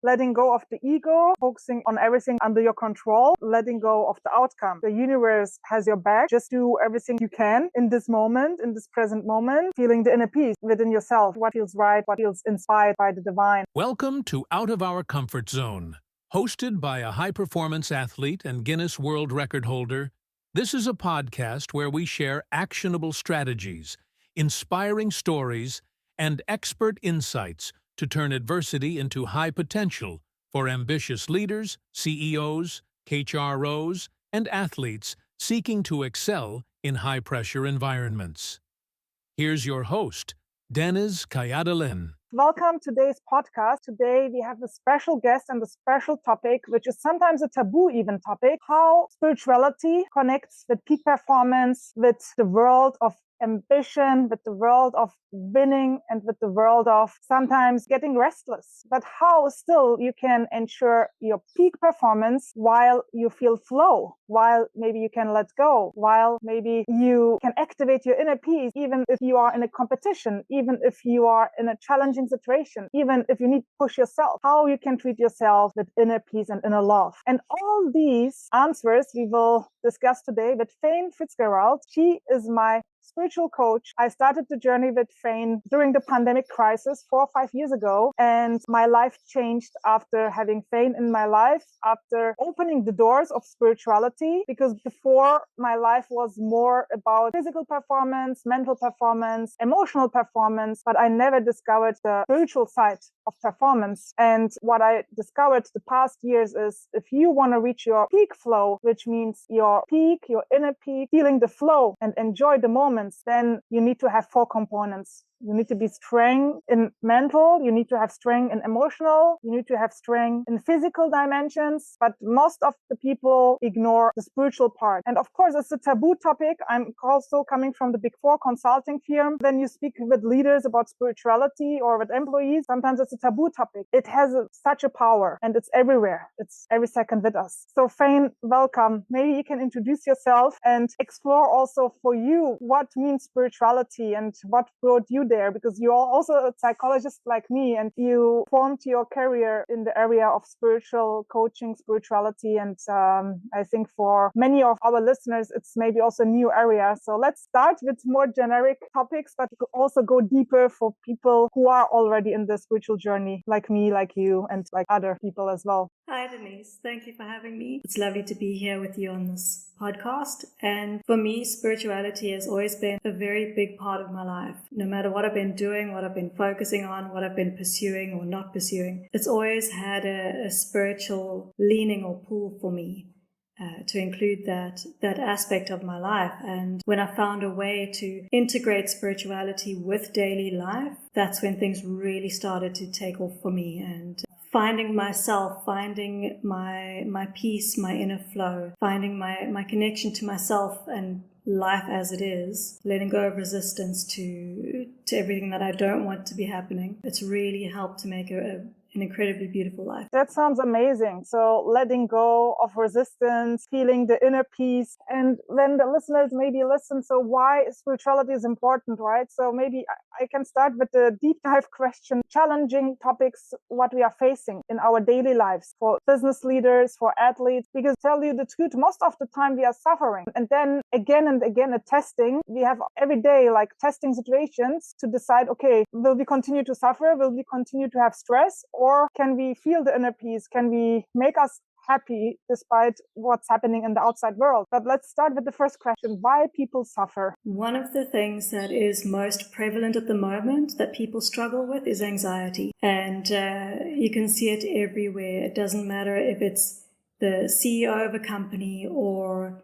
letting go of the ego, focusing on everything under your control, letting go of the outcome. The universe has your back. Just do everything you can in this moment, in this present moment, feeling the inner peace within yourself, what feels right, what feels inspired by the divine. Welcome to Out of Our Comfort Zone. Hosted by a high-performance athlete and Guinness World Record holder, this is a podcast where we share actionable strategies, inspiring stories, and expert insights to turn adversity into high potential for ambitious leaders, CEOs, HROs, and athletes seeking to excel in high-pressure environments. Here's your host, Deniz Kayadelen. Welcome to today's podcast. Today we have a special guest and a special topic, which is sometimes a taboo even topic, how spirituality connects with peak performance, with the world of ambition, with the world of winning, and with the world of sometimes getting restless. But how still you can ensure your peak performance while you feel flow, while maybe you can let go, while maybe you can activate your inner peace, even if you are in a competition, even if you are in a challenging situation, even if you need to push yourself, how you can treat yourself with inner peace and inner love. And all these answers we will discuss today with Faine Fitzgerald. She is my spiritual coach. I started the journey with Faine during the pandemic crisis 4 or 5 years ago, and my life changed after having Faine in my life, after opening the doors of spirituality, because before my life was more about physical performance, mental performance, emotional performance, but I never discovered the spiritual side of performance. And what I discovered the past years is if you want to reach your peak flow, which means your peak, your inner peak, feeling the flow and enjoy the moment, then you need to have 4 components. You need to be strong in mental, you need to have strength in emotional, you need to have strength in physical dimensions, but most of the people ignore the spiritual part. And of course, it's a taboo topic. I'm also coming from the Big Four consulting firm. When you speak with leaders about spirituality or with employees, sometimes it's a taboo topic. It has such a power and it's everywhere. It's every second with us. So Faine, welcome. Maybe you can introduce yourself and explore also for you what means spirituality and what brought you there, because you are also a psychologist like me and you formed your career in the area of spiritual coaching, spirituality. And I think for many of our listeners, it's maybe also a new area. So let's start with more generic topics, but also go deeper for people who are already in the spiritual journey, like me, like you, and like other people as well. Hi, Denise. Thank you for having me. It's lovely to be here with you on this podcast. And for me, spirituality has always been a very big part of my life. No matter what I've been doing, what I've been focusing on, what I've been pursuing or not pursuing, it's always had a spiritual leaning or pull for me. To include that aspect of my life. And when I found a way to integrate spirituality with daily life, that's when things really started to take off for me. And finding myself, finding my peace, my inner flow, finding my connection to myself and life as it is, letting go of resistance to everything that I don't want to be happening. It's really helped to make an incredibly beautiful life. That sounds amazing. So letting go of resistance, feeling the inner peace. And when the listeners maybe listen, so why spirituality is important, right? So maybe I can start with the deep dive question, challenging topics, what we are facing in our daily lives for business leaders, for athletes, because tell you the truth, most of the time we are suffering. And then again and again, a testing, we have every day like testing situations to decide, okay, will we continue to suffer? Will we continue to have stress? Or can we feel the inner peace? Can we make us happy despite what's happening in the outside world? But let's start with the first question. Why people suffer? One of the things that is most prevalent at the moment that people struggle with is anxiety. And you can see it everywhere. It doesn't matter if it's the CEO of a company or,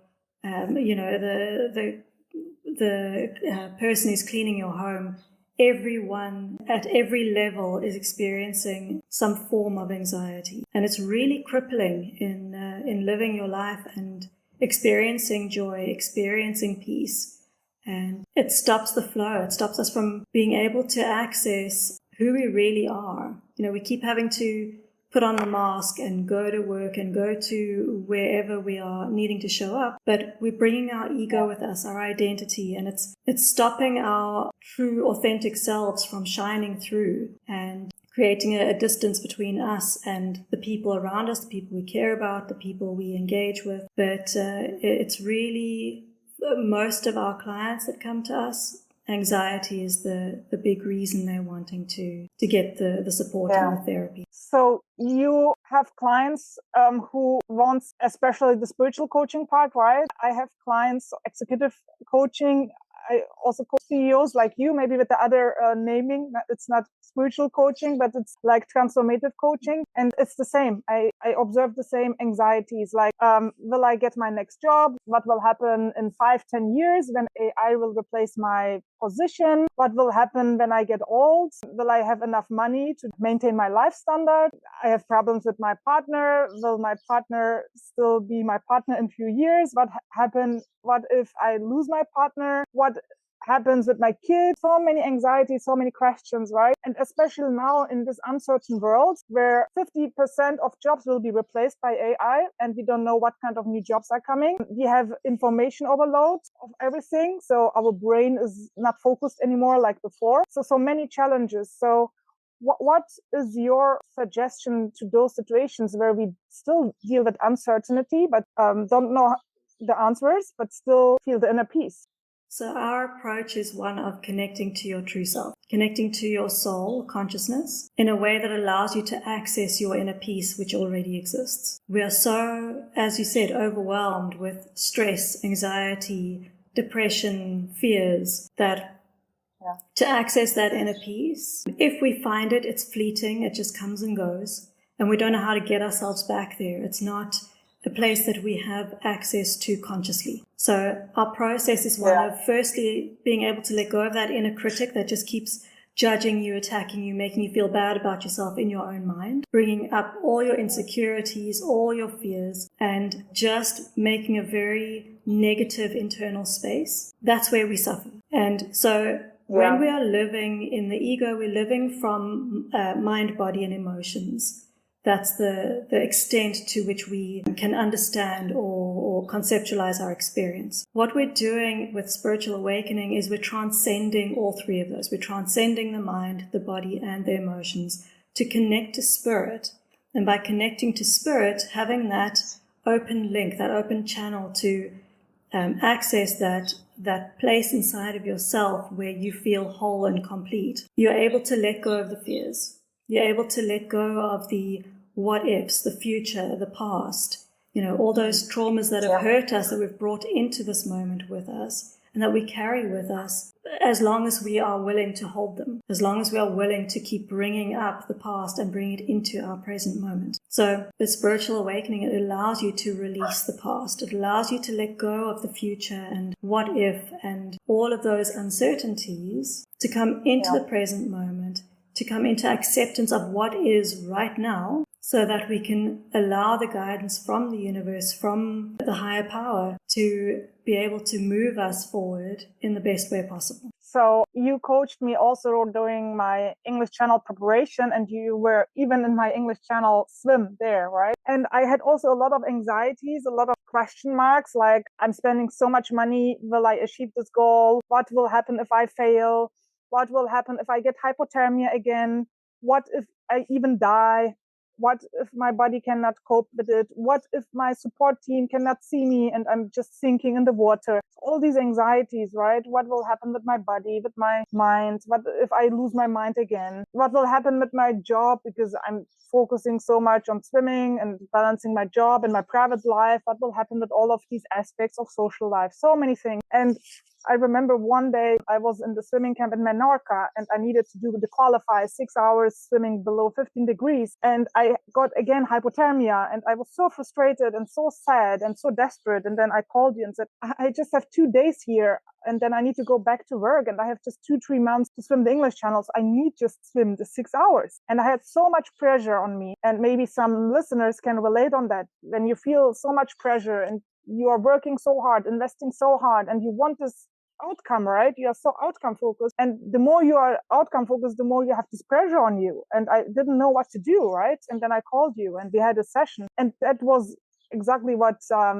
the person who's cleaning your home. Everyone at every level is experiencing some form of anxiety, and it's really crippling in living your life and experiencing joy, experiencing peace, and it stops the flow. It stops us from being able to access who we really are. We keep having to put on the mask and go to work and go to wherever we are needing to show up, but we're bringing our ego with us, our identity, and it's stopping our true authentic selves from shining through and creating a distance between us and the people around us, the people we care about, the people we engage with. But it's really most of our clients that come to us, anxiety is the big reason they're wanting to get the support and the therapy. So you have clients who want especially the spiritual coaching part, right? I have clients, executive coaching. I also coach CEOs like you, maybe with the other naming. It's not spiritual coaching, but it's like transformative coaching. And it's the same. I observe the same anxieties, like, will I get my next job? What will happen in 5-10 years when AI will replace my position? What will happen when I get old? Will I have enough money to maintain my life standard? I have problems with my partner. Will my partner still be my partner in a few years? What if I lose my partner? What happens with my kids? So many anxieties, so many questions, right? And especially now in this uncertain world where 50% of jobs will be replaced by AI and we don't know what kind of new jobs are coming. We have information overload of everything. So our brain is not focused anymore like before. So many challenges. So what is your suggestion to those situations where we still deal with uncertainty, but don't know the answers, but still feel the inner peace? So our approach is one of connecting to your true self, connecting to your soul consciousness in a way that allows you to access your inner peace, which already exists. We are so, as you said, overwhelmed with stress, anxiety, depression, fears, that to access that inner peace, if we find it, it's fleeting, it just comes and goes, and we don't know how to get ourselves back there. It's not a place that we have access to consciously. So our process is one of firstly being able to let go of that inner critic that just keeps judging you, attacking you, making you feel bad about yourself in your own mind, bringing up all your insecurities, all your fears, and just making a very negative internal space. That's where we suffer. And so when we are living in the ego, we're living from mind, body, and emotions. That's the extent to which we can understand or conceptualize our experience. What we're doing with spiritual awakening is we're transcending all three of those. We're transcending the mind, the body, and the emotions to connect to spirit. And by connecting to spirit, having that open link, that open channel to access that place inside of yourself where you feel whole and complete, you're able to let go of the fears. You're able to let go of the what ifs, the future, the past, all those traumas that have hurt us, that we've brought into this moment with us and that we carry with us, as long as we are willing to hold them, as long as we are willing to keep bringing up the past and bring it into our present moment. So the spiritual awakening, it allows you to release the past. It allows you to let go of the future and what if and all of those uncertainties, to come into the present moment, to come into acceptance of what is right now, so that we can allow the guidance from the universe, from the higher power, to be able to move us forward in the best way possible. So you coached me also during my English channel preparation, and you were even in my English channel swim there, right? And I had also a lot of anxieties, a lot of question marks, like I'm spending so much money. Will I achieve this goal? What will happen if I fail? What will happen if I get hypothermia again? What if I even die? What if my body cannot cope with it? What if my support team cannot see me and I'm just sinking in the water? All these anxieties, right? What will happen with my body, with my mind? What if I lose my mind again? What will happen with my job because I'm focusing so much on swimming and balancing my job and my private life? What will happen with all of these aspects of social life? So many things. And I remember one day I was in the swimming camp in Menorca and I needed to do the qualify 6 hours swimming below 15 degrees. And I got again hypothermia and I was so frustrated and so sad and so desperate. And then I called you and said, I just have 2 days here and then I need to go back to work and I have just 2-3 months to swim the English channels. I need just swim the 6 hours. And I had so much pressure on me, and maybe some listeners can relate on that. When you feel so much pressure and you are working so hard, investing so hard, and you want this outcome, right? You are so outcome focused. And the more you are outcome focused, the more you have this pressure on you. And I didn't know what to do, right? And then I called you and we had a session. And that was exactly what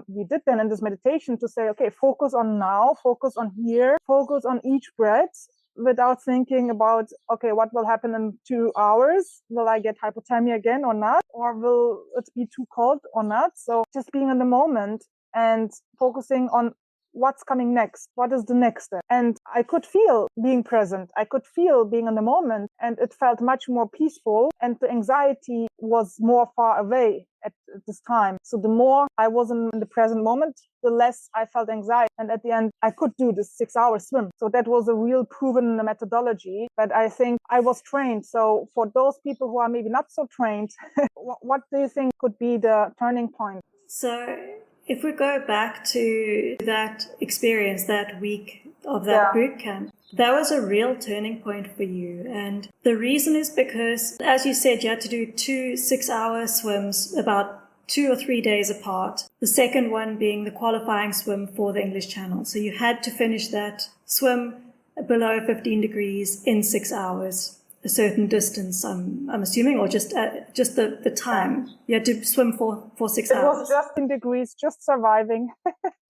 we did then in this meditation, to say, okay, focus on now, focus on here, focus on each breath, without thinking about, okay, what will happen in 2 hours? Will I get hypothermia again or not? Or will it be too cold or not? So just being in the moment and focusing on what's coming next, what is the next step. And I could feel being present. I could feel being in the moment, and it felt much more peaceful, and the anxiety was more far away at this time. So the more I was in the present moment, the less I felt anxiety. And at the end, I could do this 6-hour swim. So that was a real proven methodology. But I think I was trained. So for those people who are maybe not so trained, what do you think could be the turning point? So if we go back to that experience, that week of that boot camp, that was a real turning point for you. And the reason is because, as you said, you had to do 2 6-hour swims about 2 or 3 days apart. The second one being the qualifying swim for the English Channel. So you had to finish that swim below 15 degrees in 6 hours. A certain distance, I'm assuming, or just the time. You had to swim for 6 hours. It was just in degrees, just surviving.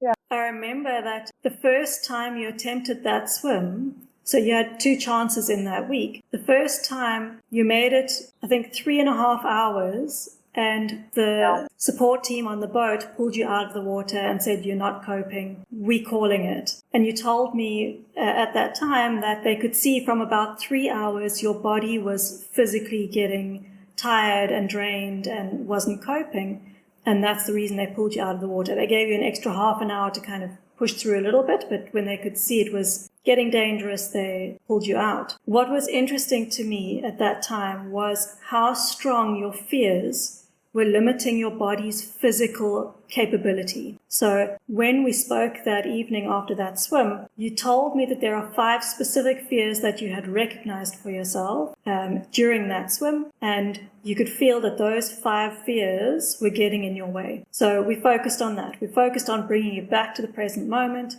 Yeah. I remember that the first time you attempted that swim, so you had 2 chances in that week. The first time you made it, I think 3.5 hours, and the support team on the boat pulled you out of the water and said, you're not coping, we're calling it. And you told me at that time that they could see from about 3 hours your body was physically getting tired and drained and wasn't coping. And that's the reason they pulled you out of the water. They gave you an extra half an hour to kind of push through a little bit, but when they could see it was getting dangerous, they pulled you out. What was interesting to me at that time was how strong your fears were limiting your body's physical capability. So when we spoke that evening after that swim, you told me that there are 5 specific fears that you had recognized for yourself during that swim, and you could feel that those 5 fears were getting in your way. So we focused on that. We focused on bringing you back to the present moment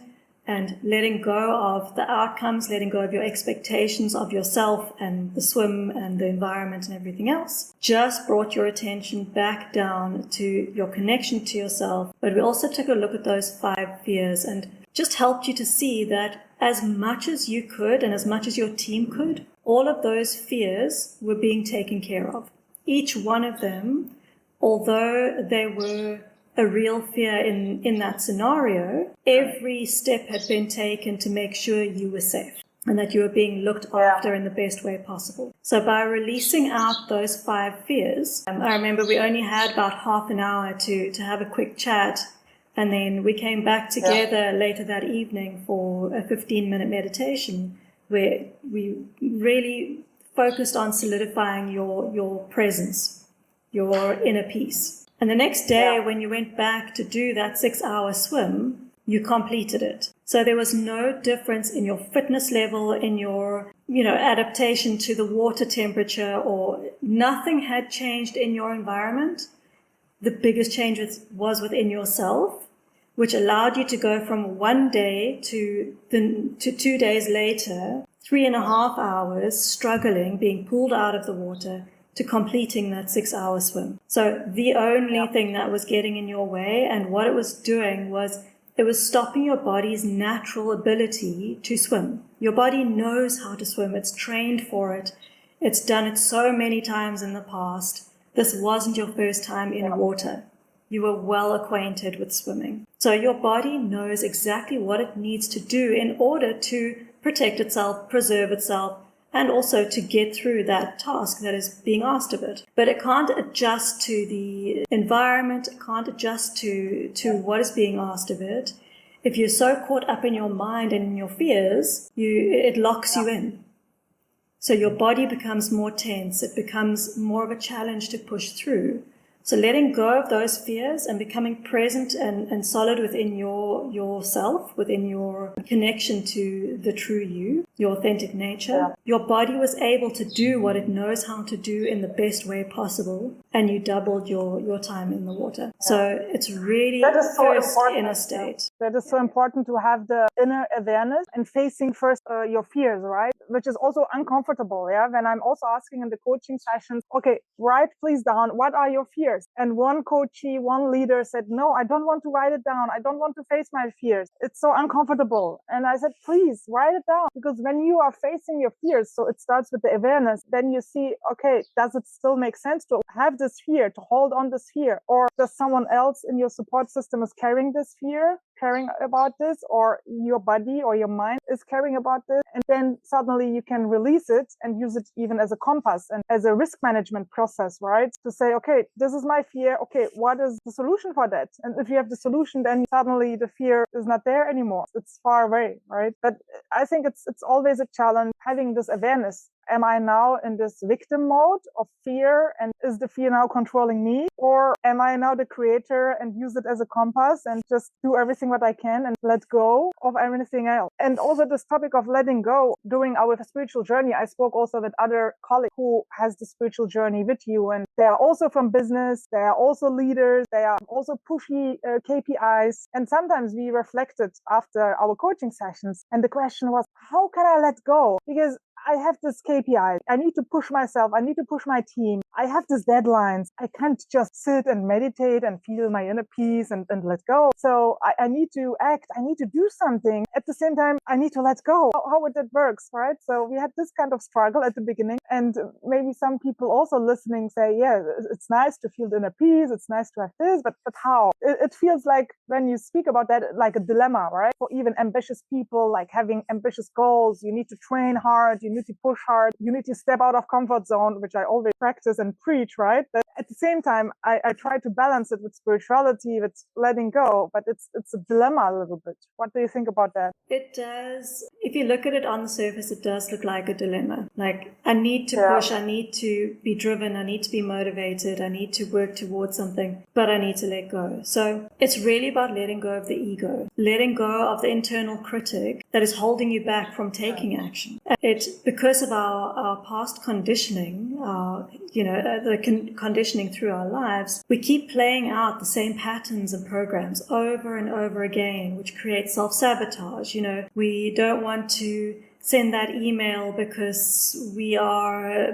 and letting go of the outcomes, letting go of your expectations of yourself and the swim and the environment and everything else. Just brought your attention back down to your connection to yourself. But we also took a look at those 5 fears and just helped you to see that as much as you could and as much as your team could, all of those fears were being taken care of. Each one of them, although they were a real fear in that scenario, every step had been taken to make sure you were safe and that you were being looked after in the best way possible. So by releasing out those 5 fears, I remember we only had about half an hour to have a quick chat, and then we came back together later that evening for a 15-minute meditation where we really focused on solidifying your presence, your inner peace. And the next day, when you went back to do that 6-hour swim, you completed it. So there was no difference in your fitness level, in your, adaptation to the water temperature, or nothing had changed in your environment. The biggest change was within yourself, which allowed you to go from 1 day to 2 days later, 3.5 hours struggling, being pulled out of the water, to completing that 6-hour swim. So the only thing that was getting in your way, and what it was doing, was it was stopping your body's natural ability to swim. Your body knows how to swim. It's trained for it. It's done it so many times in the past. This wasn't your first time in water. You were well acquainted with swimming. So your body knows exactly what it needs to do in order to protect itself, preserve itself, and also to get through that task that is being asked of it. But it can't adjust to the environment, it can't adjust to what is being asked of it. If you're so caught up in your mind and in your fears, it locks you in. So your body becomes more tense, it becomes more of a challenge to push through. So letting go of those fears and becoming present and solid within yourself, within your connection to the true you, your authentic nature, your body was able to do what it knows how to do in the best way possible, and you doubled your time in the water. So it's really first inner state. That is so important, to have the inner awareness and facing first your fears, right? Which is also uncomfortable, when I'm also asking in the coaching sessions, okay, write please down, what are your fears? fears. And one coachee, one leader said, no, I don't want to write it down. I don't want to face my fears. It's so uncomfortable. And I said, please write it down, because when you are facing your fears, so it starts with the awareness, then you see, okay, does it still make sense to have this fear, to hold on this fear? Or does someone else in your support system is carrying this fear, caring about this, or your body or your mind is caring about this? And then suddenly you can release it and use it even as a compass and as a risk management process, right? To say, okay, this is my fear. Okay, what is the solution for that? And if you have the solution, then suddenly the fear is not there anymore. It's far away, right? But I think it's always a challenge having this awareness. Am I now in this victim mode of fear, and is the fear now controlling me? Or am I now the creator and use it as a compass and just do everything what I can and let go of everything else? And also this topic of letting go. During our spiritual journey, I spoke also with other colleagues who has the spiritual journey with you, and they are also from business. They are also leaders. They are also pushy KPIs. And sometimes we reflected after our coaching sessions, and the question was, how can I let go? Because I have this KPI. I need to push myself. I need to push my team. I have these deadlines. I can't just sit and meditate and feel my inner peace and let go. So I need to act. I need to do something. At the same time, I need to let go. How would that work, right? So we had this kind of struggle at the beginning. And maybe some people also listening say, yeah, it's nice to feel the inner peace. It's nice to have this, but how? It feels like when you speak about that, like a dilemma, right? For even ambitious people, like having ambitious goals, you need to train hard. You need to push hard. You need to step out of comfort zone, which I always practice and preach, right? But at the same time, I try to balance it with spirituality, with letting go, but it's a dilemma a little bit. What do you think about that? It does. If you look at it on the surface, it does look like a dilemma. Like, I need to push, I need to be driven, I need to be motivated, I need to work towards something, but I need to let go. So it's really about letting go of the ego, letting go of the internal critic that is holding you back from taking action. It's because of our past conditioning, the conditioning through our lives, we keep playing out the same patterns and programs over and over again, which creates self-sabotage. We don't want to send that email because we are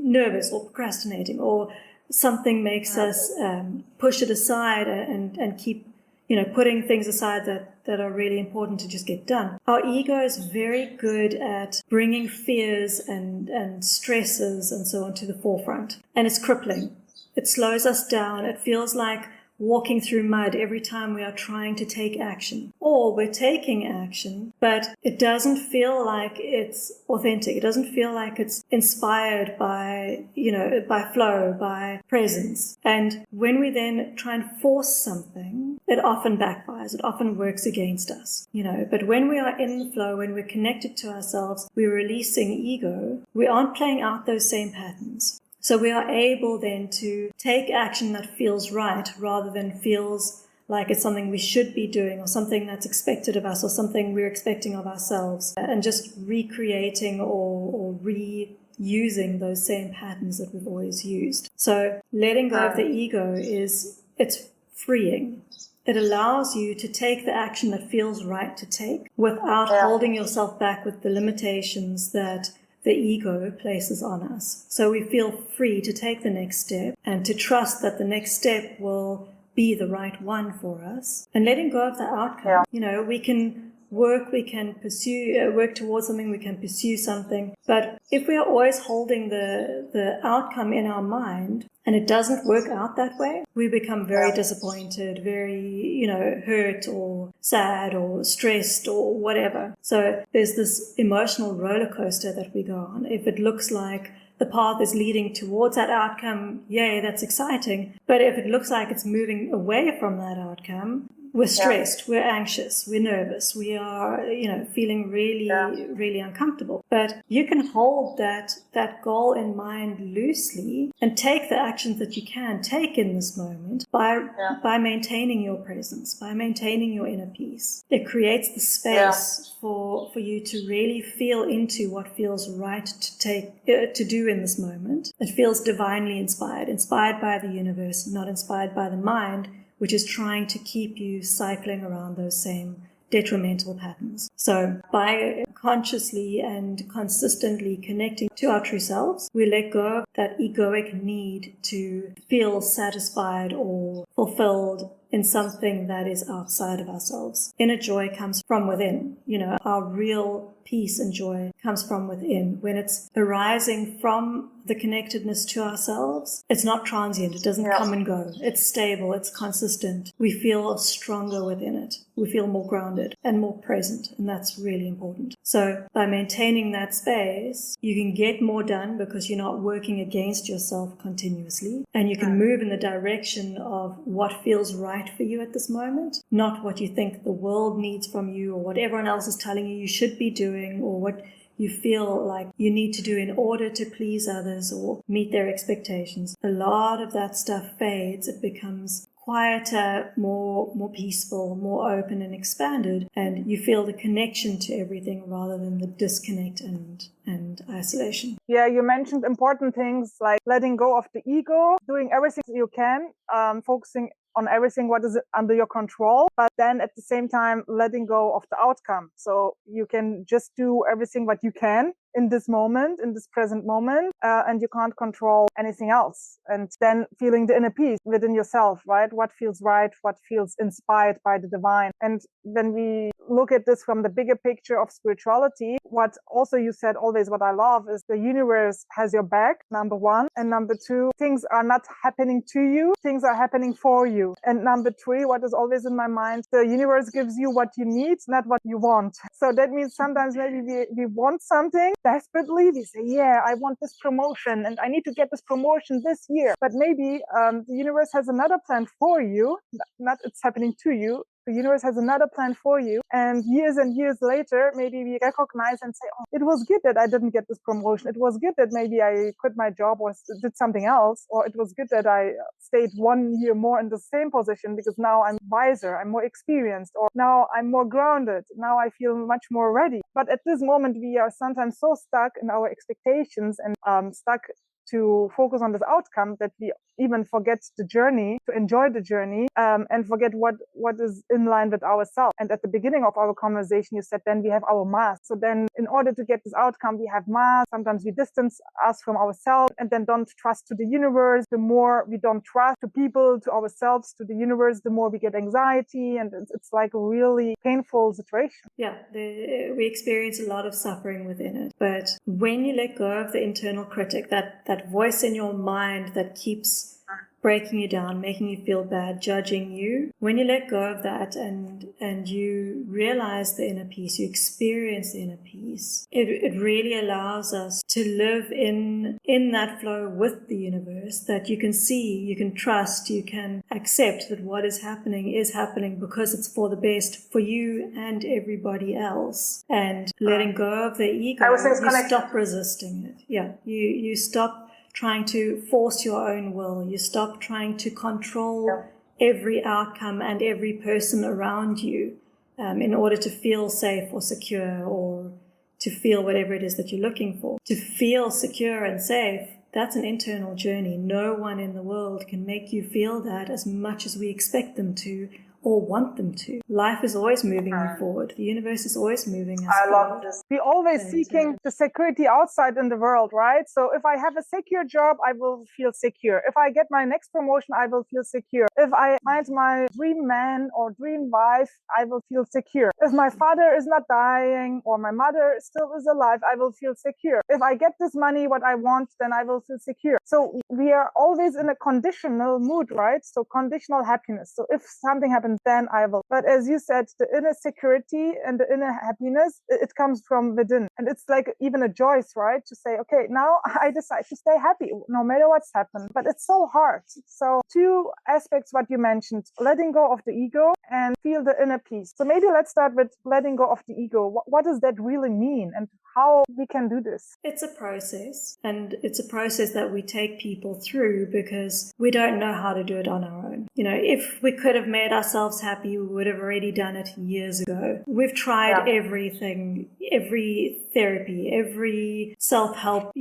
nervous or procrastinating, or something makes us push it aside and keep putting things aside that are really important to just get done. Our ego is very good at bringing fears and stresses and so on to the forefront. And it's crippling. It slows us down. It feels like walking through mud every time we are trying to take action. Or we're taking action, but it doesn't feel like it's authentic. It doesn't feel like it's inspired by flow, by presence. And when we then try and force something, it often backfires. It often works against us. But when we are in the flow, when we're connected to ourselves, we're releasing ego, we aren't playing out those same patterns. So we are able then to take action that feels right rather than feels like it's something we should be doing or something that's expected of us or something we're expecting of ourselves, and just recreating or reusing those same patterns that we've always used. So letting go of the ego it's freeing. It allows you to take the action that feels right to take without holding yourself back with the limitations that the ego places on us. So we feel free to take the next step and to trust that the next step will be the right one for us, and letting go of the outcome. We can work towards something, we can pursue something. But if we are always holding the outcome in our mind and it doesn't work out that way, we become very disappointed, very, hurt or sad or stressed or whatever. So there's this emotional roller coaster that we go on. If it looks like the path is leading towards that outcome, yay, that's exciting. But if it looks like it's moving away from that outcome, we're stressed, we're anxious, we're nervous, we are, feeling really, really uncomfortable. But you can hold that goal in mind loosely and take the actions that you can take in this moment by maintaining your presence, by maintaining your inner peace. It creates the space for you to really feel into what feels right to do in this moment. It feels divinely inspired by the universe, not inspired by the mind, which is trying to keep you cycling around those same detrimental patterns. So by consciously and consistently connecting to our true selves, we let go of that egoic need to feel satisfied or fulfilled in something that is outside of ourselves. Inner joy comes from within. Our real peace and joy comes from within. When it's arising from the connectedness to ourselves, it's not transient. It doesn't come and go. It's stable. It's consistent. We feel stronger within it. We feel more grounded and more present. And that's really important. So by maintaining that space, you can get more done because you're not working against yourself continuously. And you can move in the direction of what feels right for you at this moment, not what you think the world needs from you or what everyone else is telling you should be doing, or what you feel like you need to do in order to please others or meet their expectations. A lot of that stuff fades. It becomes quieter, more peaceful, more open and expanded, and you feel the connection to everything rather than the disconnect and isolation. Yeah, you mentioned important things like letting go of the ego, doing everything you can, focusing on everything what is under your control, but then at the same time letting go of the outcome. So you can just do everything what you can in this moment, in this present moment, and you can't control anything else. And then feeling the inner peace within yourself, right? What feels right, what feels inspired by the divine. And when we look at this from the bigger picture of spirituality, what also you said always what I love is the universe has your back, number one. And number two, things are not happening to you, things are happening for you. And number three, what is always in my mind, the universe gives you what you need, not what you want. So that means sometimes maybe we want something desperately. We say, yeah, I want this promotion and I need to get this promotion this year. But maybe the universe has another plan for you, not it's happening to you. The universe has another plan for you. And years later, maybe we recognize and say, oh, it was good that I didn't get this promotion. It was good that maybe I quit my job or did something else. Or it was good that I stayed 1 year more in the same position because now I'm wiser, I'm more experienced, or now I'm more grounded. Now I feel much more ready. But at this moment, we are sometimes so stuck in our expectations and stuck to focus on this outcome that we even forget the journey, to enjoy the journey, and forget what is in line with ourselves. And at the beginning of our conversation, you said then we have our mask. So then in order to get this outcome, we have masks. Sometimes we distance us from ourselves and then don't trust to the universe. The more we don't trust to people, to ourselves, to the universe, the more we get anxiety. And it's like a really painful situation. Yeah, we experience a lot of suffering within it. But when you let go of the internal critic, that voice in your mind that keeps breaking you down, making you feel bad, judging you, when you let go of that and you realize the inner peace, you experience the inner peace, it really allows us to live in that flow with the universe, that you can see, you can trust, you can accept that what is happening because it's for the best for you and everybody else. And letting go of the ego, you stop resisting it. Yeah, you stop trying to force your own will. You stop trying to control every outcome and every person around you in order to feel safe or secure or to feel whatever it is that you're looking for. To feel secure and safe, that's an internal journey. No one in the world can make you feel that as much as we expect them to or want them to. Life is always moving you forward. The universe is always moving us forward. I love this. We're always seeking the security outside in the world, right? So if I have a secure job, I will feel secure. If I get my next promotion, I will feel secure. If I find my dream man or dream wife, I will feel secure. If my father is not dying or my mother still is alive, I will feel secure. If I get this money, what I want, then I will feel secure. So we are always in a conditional mood, right? So conditional happiness. So if something happens, then I will. But as you said, the inner security and the inner happiness, it comes from within. And it's like even a choice, right? To say, okay, now I decide to stay happy no matter what's happened. But it's so hard. So two aspects, what you mentioned, letting go of the ego and feel the inner peace. So maybe let's start with letting go of the ego. What does that really mean? And how we can do this? It's a process, and it's a process that we take people through because we don't know how to do it on our own. You know, if we could have made ourselves happy, we would have already done it years ago. We've tried everything, every therapy, every self-help,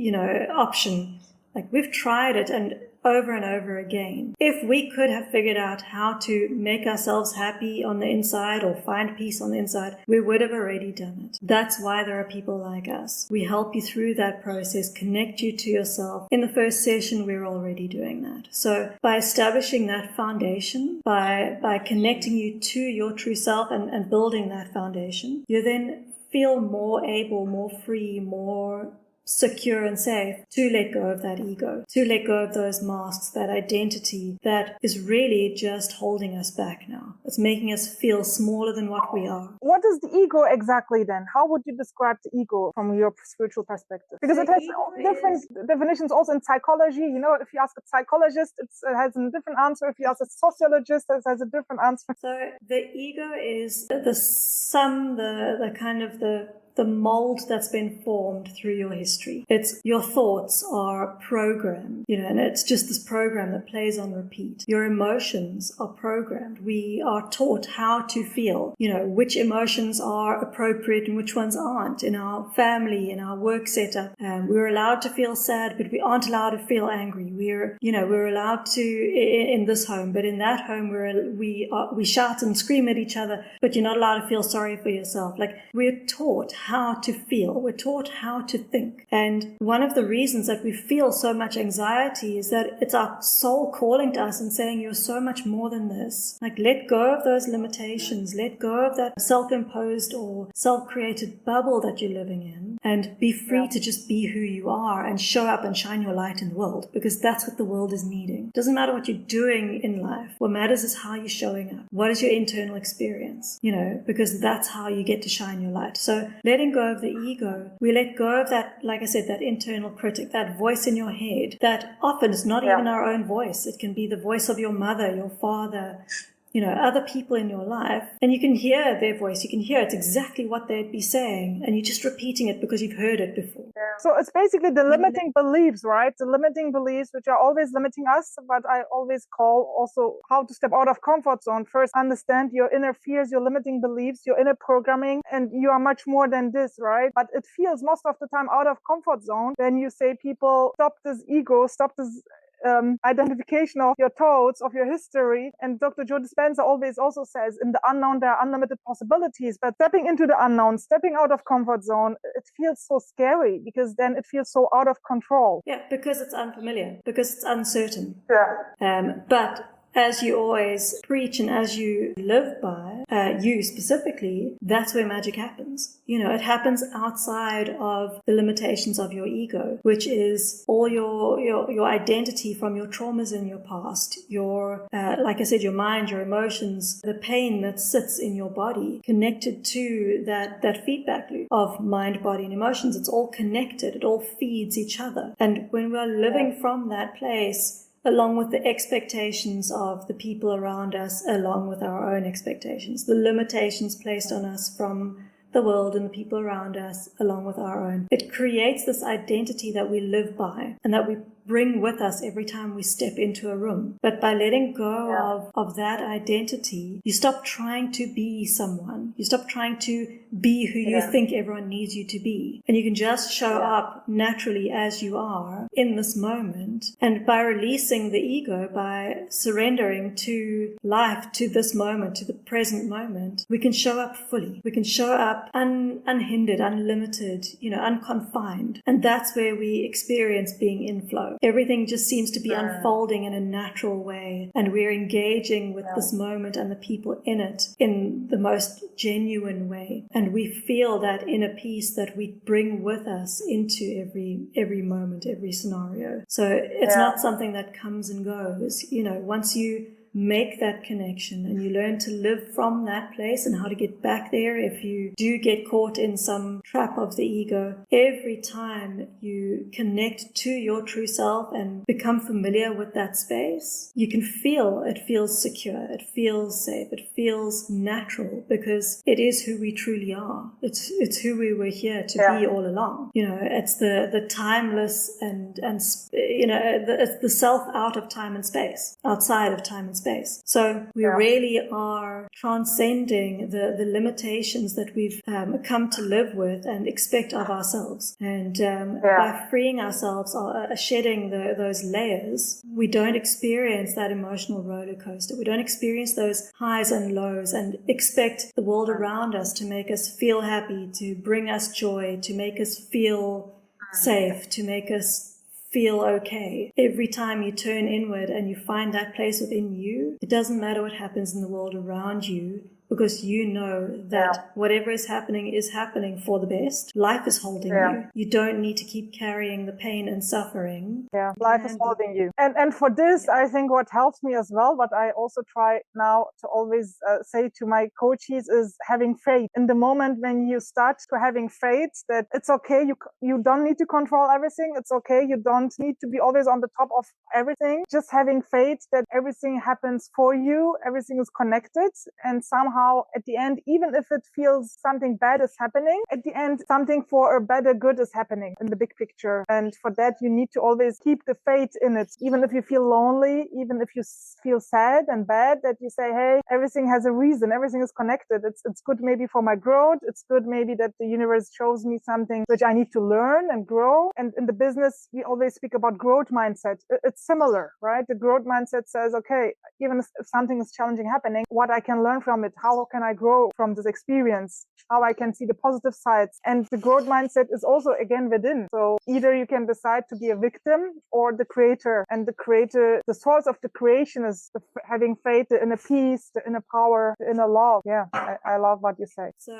option. Like we've tried it, and over and over again. If we could have figured out how to make ourselves happy on the inside or find peace on the inside, we would have already done it. That's why there are people like us. We help you through that process, connect you to yourself. In the first session, we're already doing that. So by establishing that foundation, by connecting you to your true self and building that foundation, you then feel more able, more free, more secure and safe to let go of that ego, to let go of those masks, that identity that is really just holding us back now. It's making us feel smaller than what we are. What is the ego exactly then? How would you describe the ego from your spiritual perspective? Because it has different definitions also in psychology. You know, if you ask a psychologist, it has a different answer. If you ask a sociologist, it has a different answer. So the ego is the sum, the kind of the mold that's been formed through your history. It's your thoughts are programmed, and it's just this program that plays on repeat. Your emotions are programmed. We are taught how to feel, which emotions are appropriate and which ones aren't in our family, in our work setup. We're allowed to feel sad, but we aren't allowed to feel angry. We're allowed to in this home, but in that home we shout and scream at each other, but you're not allowed to feel sorry for yourself. Like, we're taught how to feel. We're taught how to think. And one of the reasons that we feel so much anxiety is that it's our soul calling to us and saying, you're so much more than this. Like, let go of those limitations. Let go of that self-imposed or self-created bubble that you're living in, and be free to just be who you are and show up and shine your light in the world, because that's what the world is needing. It doesn't matter what you're doing in life. What matters is how you're showing up. What is your internal experience? Because that's how you get to shine your light. So letting go of the ego, we let go of that, like I said, that internal critic, that voice in your head that often is not even our own voice. It can be the voice of your mother, your father, other people in your life, and you can hear their voice. You can hear it's exactly what they'd be saying, and you're just repeating it because you've heard it before. So it's basically the limiting beliefs, right? The limiting beliefs, which are always limiting us, but I always call also how to step out of comfort zone. First, understand your inner fears, your limiting beliefs, your inner programming, and you are much more than this, right? But it feels most of the time out of comfort zone when you say people, stop this ego, stop this identification of your thoughts, of your history. And Dr. Joe Dispenza always also says, in the unknown, there are unlimited possibilities. But stepping into the unknown, stepping out of comfort zone, it feels so scary because then it feels so out of control. Yeah, because it's unfamiliar, because it's uncertain. Yeah. But as you always preach and as you live by, you specifically, that's where magic happens. It happens outside of the limitations of your ego, which is all your identity from your traumas in your past, your, like I said, your mind, your emotions, the pain that sits in your body, connected to that feedback loop of mind, body, and emotions. It's all connected. It all feeds each other. And when we're living from that place, along with the expectations of the people around us, along with our own expectations, the limitations placed on us from the world and the people around us, along with our own. It creates this identity that we live by and that we bring with us every time we step into a room. But by letting go of that identity, you stop trying to be someone. You stop trying to be who you think everyone needs you to be. And you can just show up naturally as you are in this moment. And by releasing the ego, by surrendering to life, to this moment, to the present moment, we can show up fully. We can show up unhindered, unlimited, unconfined. And that's where we experience being in flow. Everything just seems to be unfolding in a natural way, and we're engaging with this moment and the people in it in the most genuine way. And we feel that inner peace that we bring with us into every moment, every scenario. So it's not something that comes and goes. Once you make that connection and you learn to live from that place and how to get back there if you do get caught in some trap of the ego. Every time you connect to your true self and become familiar with that space, you can feel it feels secure, it feels safe, it feels natural, because it is who we truly are. It's who we were here to be all along. It's the timeless and it's the self outside of time and space. space. So we really are transcending the limitations that we've come to live with and expect of ourselves. And by freeing ourselves, shedding those layers, we don't experience that emotional roller coaster. We don't experience those highs and lows and expect the world around us to make us feel happy, to bring us joy, to make us feel safe, to make us feel okay. Every time you turn inward and you find that place within you, it doesn't matter what happens in the world around you, because you know that whatever is happening for the best. Life is holding you. You don't need to keep carrying the pain and suffering. Yeah, life is holding you. And for this, I think what helps me as well, what I also try now to always say to my coaches is having faith. In the moment when you start to having faith that it's okay, you don't need to control everything. It's okay. You don't need to be always on the top of everything. Just having faith that everything happens for you, everything is connected, and somehow at the end, even if it feels something bad is happening, at the end, something for a better good is happening in the big picture. And for that, you need to always keep the faith in it. Even if you feel lonely, even if you feel sad and bad, that you say, hey, everything has a reason. Everything is connected. It's good maybe for my growth. It's good maybe that the universe shows me something which I need to learn and grow. And in the business, we always speak about growth mindset. It's similar, right? The growth mindset says, okay, even if something is challenging happening, what I can learn from it, how can I grow from this experience, how I can see the positive sides. And the growth mindset is also, again, within. So either you can decide to be a victim or the creator. And the creator, the source of the creation is having faith, the inner peace, the inner power, the inner love. Yeah, I love what you say. So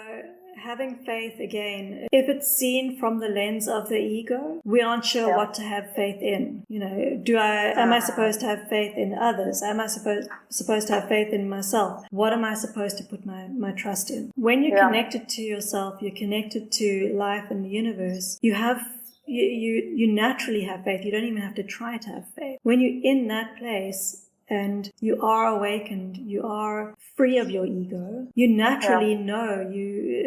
having faith, again, if it's seen from the lens of the ego, we aren't sure what to have faith in. You know, am I supposed to have faith in others? Am I supposed to have faith in myself? What am I supposed to put my trust in? When you're connected to yourself, you're connected to life and the universe, you naturally have faith. You don't even have to try to have faith. When you're in that place and you are awakened, you are free of your ego, you naturally know,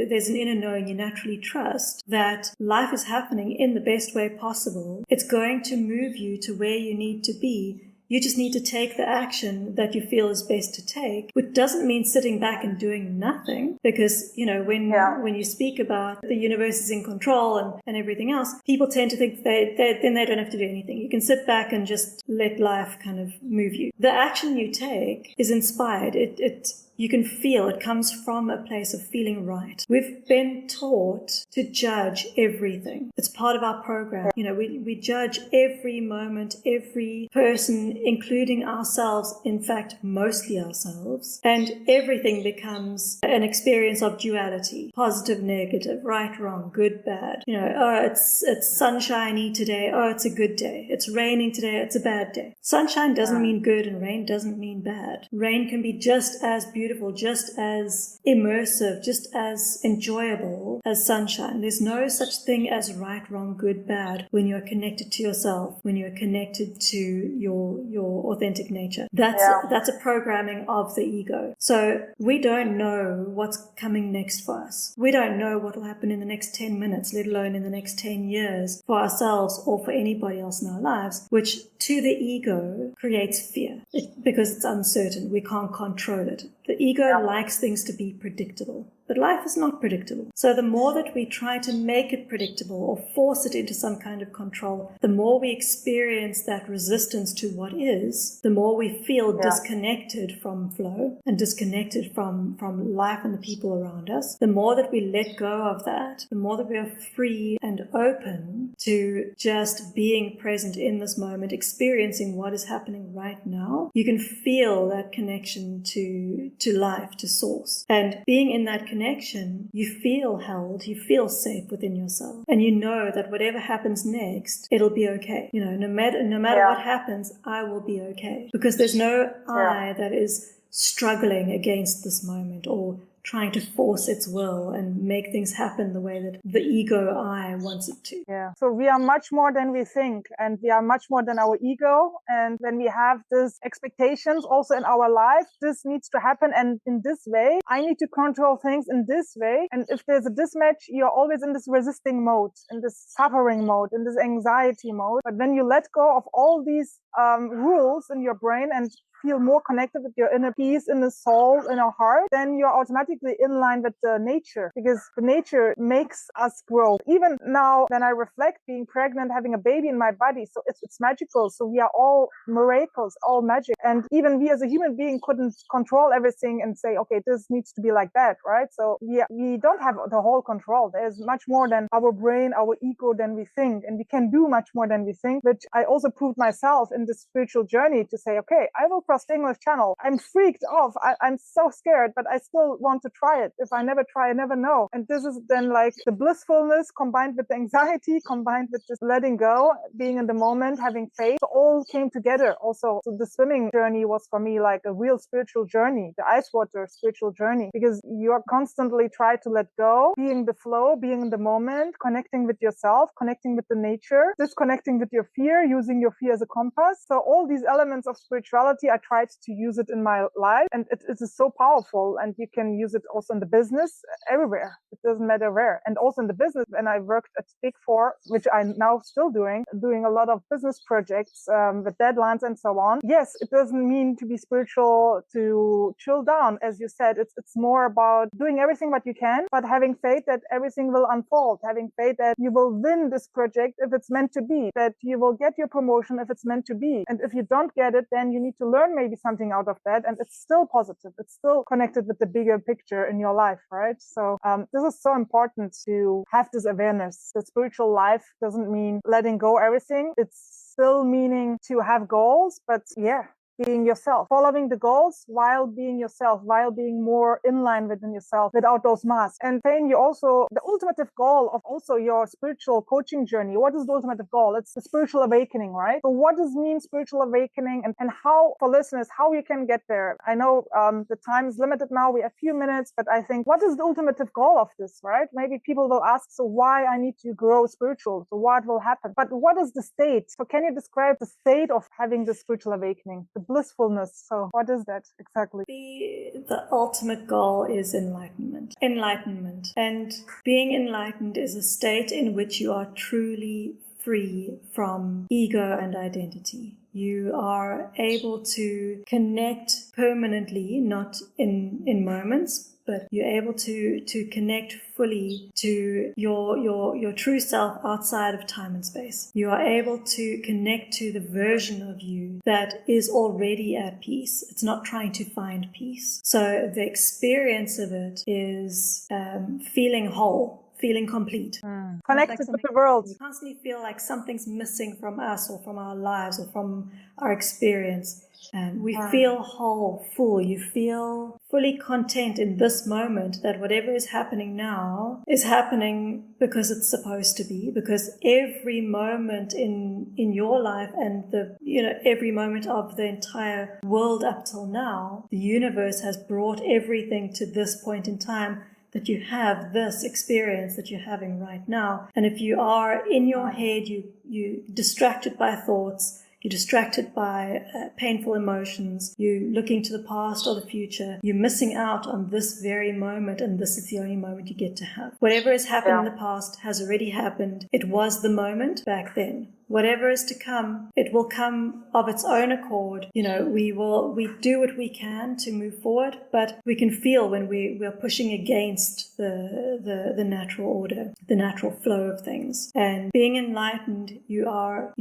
there's an inner knowing, you naturally trust that life is happening in the best way possible. It's going to move you to where you need to be. You just need to take the action that you feel is best to take, which doesn't mean sitting back and doing nothing. Because, you know, when you speak about the universe is in control and everything else, people tend to think then they don't have to do anything. You can sit back and just let life kind of move you. The action you take is inspired. You can feel it comes from a place of feeling right. We've been taught to judge everything. It's part of our program. You know, we judge every moment, every person, including ourselves, in fact, mostly ourselves. And everything becomes an experience of duality, positive, negative, right, wrong, good, bad. You know, oh, it's sunshiny today. Oh, it's a good day. It's raining today. It's a bad day. Sunshine doesn't mean good and rain doesn't mean bad. Rain can be just as beautiful, just as immersive, just as enjoyable as sunshine. There's no such thing as right, wrong, good, bad when you're connected to yourself, when you're connected to your authentic nature. That's a programming of the ego. So we don't know what's coming next for us. We don't know what will happen in the next 10 minutes, let alone in the next 10 years for ourselves or for anybody else in our lives, which to the ego creates fear because it's uncertain. We can't control it. The ego likes things to be predictable. But life is not predictable. So the more that we try to make it predictable or force it into some kind of control, the more we experience that resistance to what is, the more we feel disconnected from flow and disconnected from life and the people around us. The more that we let go of that, the more that we are free and open to just being present in this moment, experiencing what is happening right now. You can feel that connection to life, to source. And being in that connection, you feel held, you feel safe within yourself. And you know that whatever happens next, it'll be okay. You know, no matter what happens, I will be okay. Because there's no I that is struggling against this moment or trying to force its will and make things happen the way that the ego I wants it to. Yeah. So we are much more than we think, and we are much more than our ego. And when we have these expectations also in our life, this needs to happen. And in this way, I need to control things in this way. And if there's a mismatch, you're always in this resisting mode, in this suffering mode, in this anxiety mode. But when you let go of all these rules in your brain and feel more connected with your inner peace, in the soul, in our heart, then you're automatically in line with the nature, because the nature makes us grow. Even now, when I reflect being pregnant, having a baby in my body, so it's magical. So we are all miracles, all magic. And even we as a human being couldn't control everything and say, okay, this needs to be like that, right? So we don't have the whole control. There's much more than our brain, our ego than we think. And we can do much more than we think, which I also proved myself in this spiritual journey to say, okay, I will cross the English Channel. I'm freaked off. I'm so scared, but I still want to try it. If I never try, I never know. And this is then like the blissfulness combined with the anxiety, combined with just letting go, being in the moment, having faith, so all came together. Also, so the swimming journey was for me like a real spiritual journey, the ice water spiritual journey, because you are constantly trying to let go, being the flow, being in the moment, connecting with yourself, connecting with the nature, disconnecting with your fear, using your fear as a compass. So all these elements of spirituality, I tried to use it in my life, and it is so powerful. And you can use it also in the business, everywhere. It doesn't matter where. And also in the business, when I worked at Big Four, which I'm now still doing a lot of business projects with deadlines and so on. Yes, it doesn't mean to be spiritual, to chill down. As you said, it's more about doing everything what you can, but having faith that everything will unfold, having faith that you will win this project if it's meant to be, that you will get your promotion if it's meant to be. And if you don't get it, then you need to learn maybe something out of that. And it's still positive. It's still connected with the bigger picture in your life, right? So this is so important to have this awareness. The spiritual life doesn't mean letting go everything. It's still meaning to have goals, but being yourself, following the goals while being yourself, while being more in line within yourself without those masks. And Faine, you also, the ultimate goal of also your spiritual coaching journey, what is the ultimate goal? It's the spiritual awakening, right? So what does mean spiritual awakening, and how, for listeners, how you can get there? I know the time is limited now. We have a few minutes, but I think what is the ultimate goal of this, right? Maybe people will ask, so why I need to grow spiritual? So what will happen? But what is the state? So can you describe the state of having the spiritual awakening? Blissfulness. So what is that exactly? The ultimate goal is enlightenment. And being enlightened is a state in which you are truly free from ego and identity. You are able to connect permanently, not in moments, but you're able to connect fully to your true self outside of time and space. You are able to connect to the version of you that is already at peace. It's not trying to find peace. So the experience of it is feeling whole, feeling complete. Connected with the world. You constantly feel like something's missing from us or from our lives or from our experience. We feel whole, full. You feel fully content in this moment that whatever is happening now is happening because it's supposed to be, because every moment in your life and every moment of the entire world up till now, the universe has brought everything to this point in time that you have this experience that you're having right now. And if you are in your head, you distracted by thoughts, you're distracted by painful emotions, you're looking to the past or the future, you're missing out on this very moment, and this is the only moment you get to have. Whatever has happened in the past has already happened. It was the moment back then. Whatever is to come, it will come of its own accord. We do what we can to move forward, but we can feel when we're pushing against the natural order, the natural flow of things. And being enlightened, you're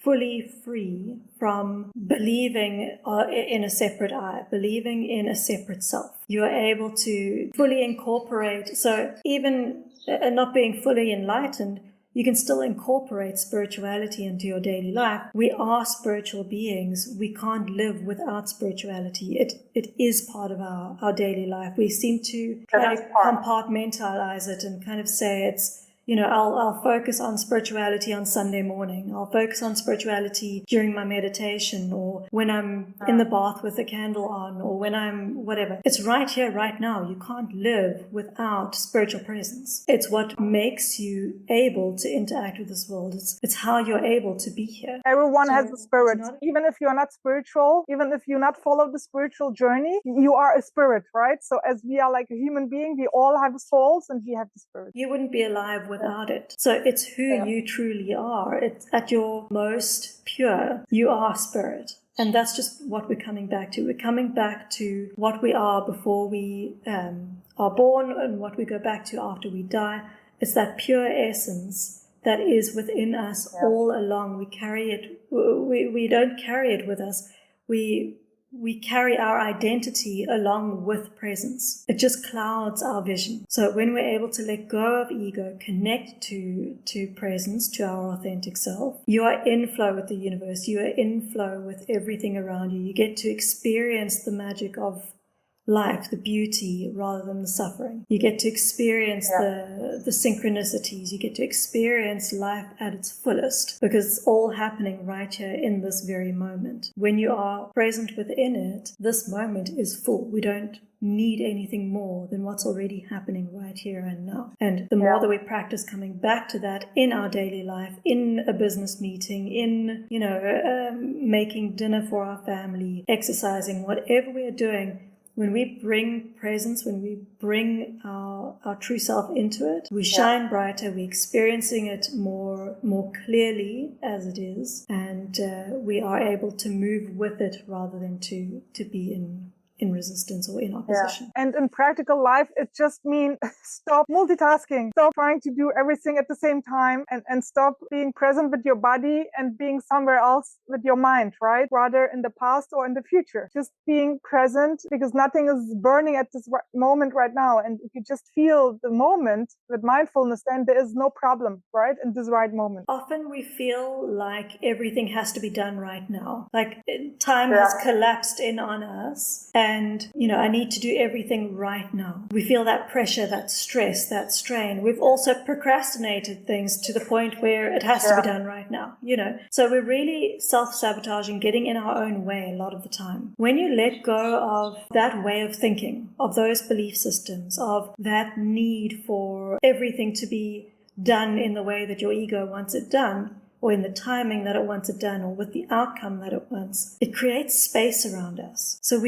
fully free from believing in a separate I, believing in a separate self. You are able to fully incorporate, so even not being fully enlightened, you can still incorporate spirituality into your daily life. We are spiritual beings. We can't live without spirituality. It is part of our daily life. We seem to try to compartmentalize it and kind of say it's, I'll focus on spirituality on Sunday morning. I'll focus on spirituality during my meditation, or when I'm in the bath with a candle on, or when I'm whatever. It's right here, right now. You can't live without spiritual presence. It's what makes you able to interact with this world. It's how you're able to be here. Everyone has a spirit. Even if you're not spiritual, even if you not follow the spiritual journey, you are a spirit, right? So as we are like a human being, we all have souls and we have the spirit. You wouldn't be alive without it. So it's who you truly are. It's at your most pure. You are spirit. And that's just what we're coming back to. We're coming back to what we are before we are born and what we go back to after we die. It's that pure essence that is within us all along. We carry it. We don't carry it with us. We carry our identity along with presence. It just clouds our vision. So when we're able to let go of ego, connect to presence, to our authentic self, you are in flow with the universe. You are in flow with everything around you. You get to experience the magic of life, the beauty rather than the suffering. You get to experience the synchronicities. You get to experience life at its fullest because it's all happening right here in this very moment. When you are present within it, this moment is full. We don't need anything more than what's already happening right here and now. And the more that we practice coming back to that in our daily life, in a business meeting, in, making dinner for our family, exercising, whatever we are doing, when we bring presence, when we bring our true self into it, we shine brighter, we're experiencing it more clearly as it is, and we are able to move with it rather than to be in resistance or in opposition. Yeah. And in practical life, it just means stop multitasking, stop trying to do everything at the same time, and stop being present with your body and being somewhere else with your mind, right? Rather in the past or in the future. Just being present because nothing is burning at this moment right now. And if you just feel the moment with mindfulness, then there is no problem, right? In this right moment. Often we feel like everything has to be done right now. Like time has collapsed in on us. And, I need to do everything right now. We feel that pressure, that stress, that strain. We've also procrastinated things to the point where it has to be done right now, So we're really self-sabotaging, getting in our own way a lot of the time. When you let go of that way of thinking, of those belief systems, of that need for everything to be done in the way that your ego wants it done, or in the timing that it wants it done, or with the outcome that it wants, it creates space around us. So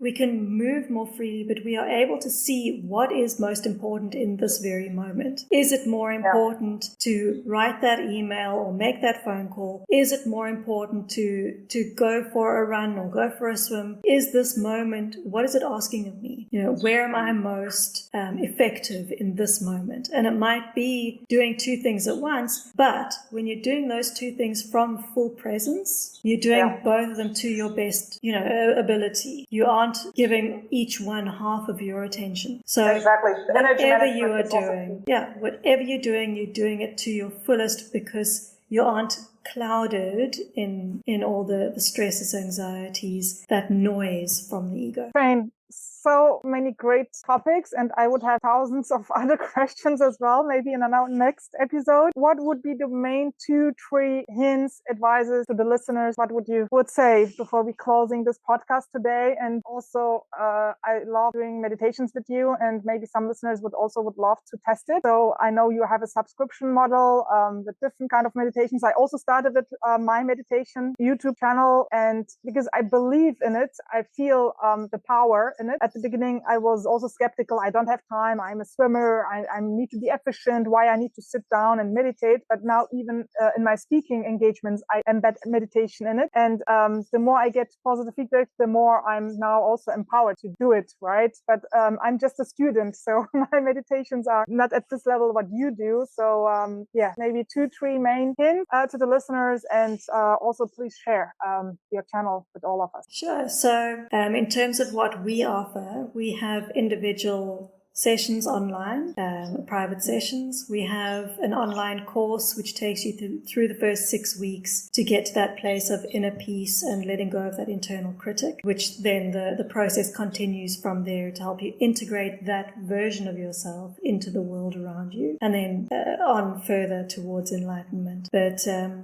we can move more freely, but we are able to see what is most important in this very moment. Is it more important to write that email or make that phone call? Is it more important to go for a run or go for a swim? Is this moment, what is it asking of me? Where am I most effective in this moment? And it might be doing two things at once, but when you're doing those two things from full presence, you're doing both of them to your best, ability. You aren't giving each one half of your attention. So whatever you are doing, whatever you're doing it to your fullest because you aren't clouded in all the stresses, anxieties, that noise from the ego. Faine, so many great topics, and I would have thousands of other questions as well, maybe in our next episode. What would be the main 2-3 hints, advices to the listeners? What would say before we closing this podcast today? And also, I love doing meditations with you, and maybe some listeners would love to test it. So I know you have a subscription model with different kind of meditations. I also started with my meditation YouTube channel, and because I believe in it, I feel the power in it. At the beginning, I was also skeptical. I don't have time. I'm a swimmer. I need to be efficient. Why I need to sit down and meditate? But now even in my speaking engagements, I embed meditation in it. And the more I get positive feedback, the more I'm now also empowered to do it, right? But I'm just a student. So my meditations are not at this level what you do. So maybe 2-3 main hints to the listeners. And also please share your channel with all of us. Sure. So in terms of what we offer, we have individual sessions online, private sessions. We have an online course which takes you through the first 6 weeks to get to that place of inner peace and letting go of that internal critic, which then the process continues from there to help you integrate that version of yourself into the world around you, and then on further towards enlightenment. But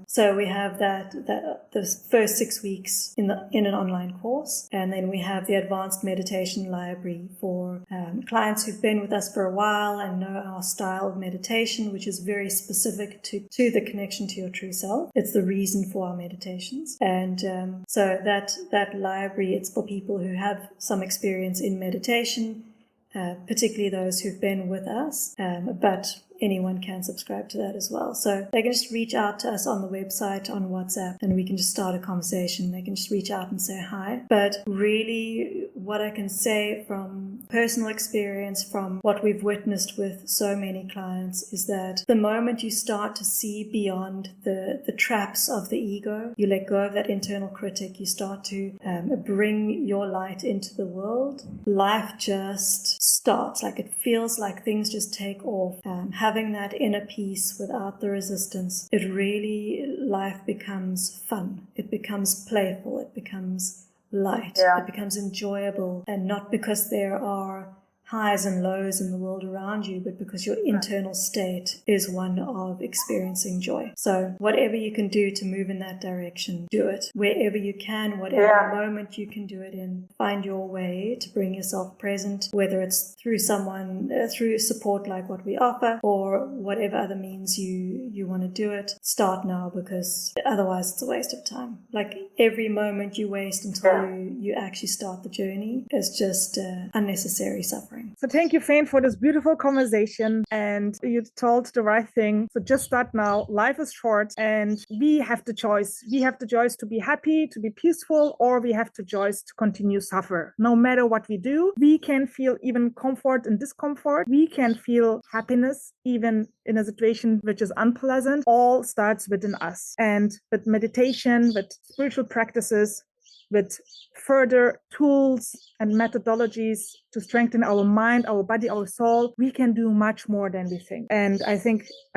so we have the first 6 weeks in an online course, and then we have the advanced meditation library for clients who've been with us for a while and know our style of meditation, which is very specific to the connection to your true self. It's the reason for our meditations. And so that library, it's for people who have some experience in meditation, particularly those who've been with us, but anyone can subscribe to that as well. So they can just reach out to us on the website, on WhatsApp, and we can just start a conversation. They can just reach out and say hi. But really, what I can say from personal experience, from what we've witnessed with so many clients, is that the moment you start to see beyond the traps of the ego, you let go of that internal critic, you start to bring your light into the world, life just starts. Like, it feels like things just take off. Having that inner peace without the resistance, life becomes fun. It becomes playful. It becomes light. It becomes enjoyable, and not because there are highs and lows in the world around you, but because your internal state is one of experiencing joy. So whatever you can do to move in that direction, do it. Wherever you can, whatever moment you can do it in, find your way to bring yourself present, whether it's through someone, through support like what we offer, or whatever other means you want to do it. Start now, because otherwise it's a waste of time. Like, every moment you waste until you actually start the journey is just unnecessary suffering. So thank you, Faine, for this beautiful conversation, and you told the right thing. So just start now. Life is short, and we have the choice. We have the choice to be happy, to be peaceful, or we have the choice to continue suffer. No matter what we do, we can feel even comfort and discomfort. We can feel happiness even in a situation which is unpleasant. All starts within us. And with meditation, with spiritual practices, with further tools and methodologies to strengthen our mind, our body, our soul, we can do much more than we think. And I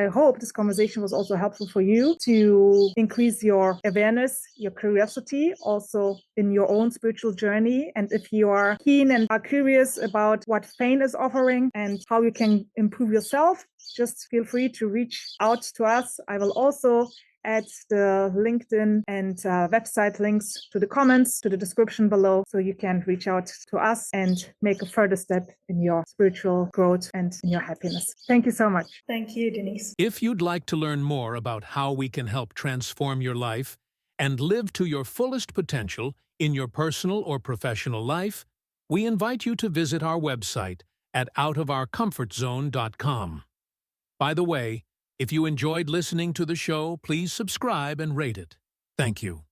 hope this conversation was also helpful for you to increase your awareness, your curiosity, also in your own spiritual journey. And if you are keen and are curious about what Faine is offering and how you can improve yourself, just feel free to reach out to us. I will also add the LinkedIn and website links to the comments, to the description below, so you can reach out to us and make a further step in your spiritual growth and in your happiness. Thank you so much. Thank you, Deniz. If you'd like to learn more about how we can help transform your life and live to your fullest potential in your personal or professional life, we invite you to visit our website at outofourcomfortzone.com. By the way, if you enjoyed listening to the show, please subscribe and rate it. Thank you.